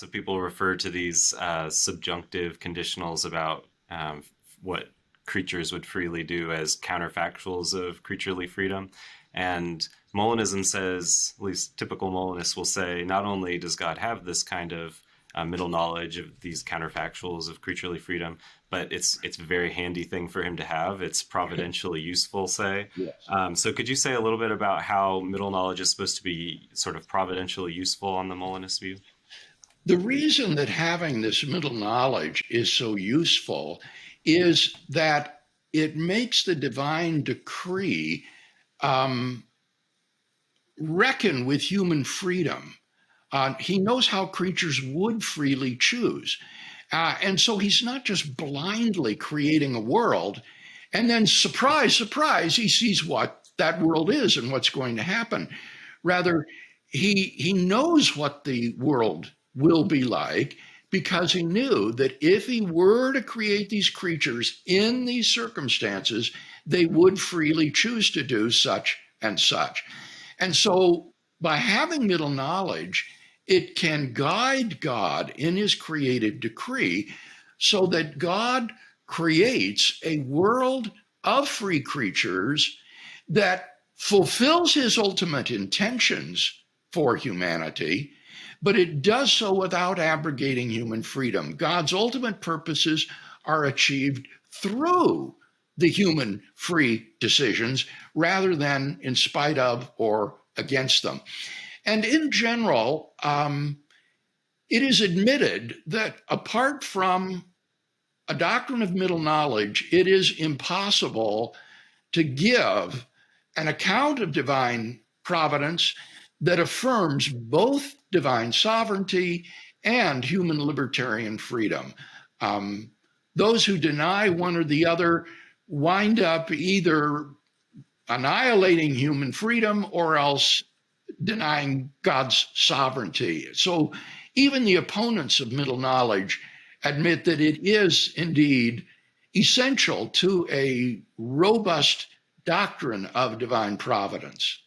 lots of people refer to these subjunctive conditionals about what creatures would freely do as counterfactuals of creaturely freedom. And Molinism says, at least typical Molinists will say, not only does God have this kind of middle knowledge of these counterfactuals of creaturely freedom, but it's a very handy thing for him to have. It's providentially useful, say. Yes. So could you say a little bit about how middle knowledge is supposed to be sort of providentially useful on the Molinist view? The reason that having this middle knowledge is so useful is that it makes the divine decree reckon with human freedom. He knows how creatures would freely choose. And so he's not just blindly creating a world and then, surprise, surprise, he sees what that world is and what's going to happen. Rather, he knows what the world will be like because he knew that if he were to create these creatures in these circumstances, they would freely choose to do such and such. And so by having middle knowledge, it can guide God in his creative decree so that God creates a world of free creatures that fulfills his ultimate intentions for humanity, but it does so without abrogating human freedom. God's ultimate purposes are achieved through the human free decisions rather than in spite of or against them. And in general, it is admitted that apart from a doctrine of middle knowledge, it is impossible to give an account of divine providence that affirms both divine sovereignty and human libertarian freedom. Those who deny one or the other wind up either annihilating human freedom or else denying God's sovereignty. So even the opponents of middle knowledge admit that it is indeed essential to a robust doctrine of divine providence.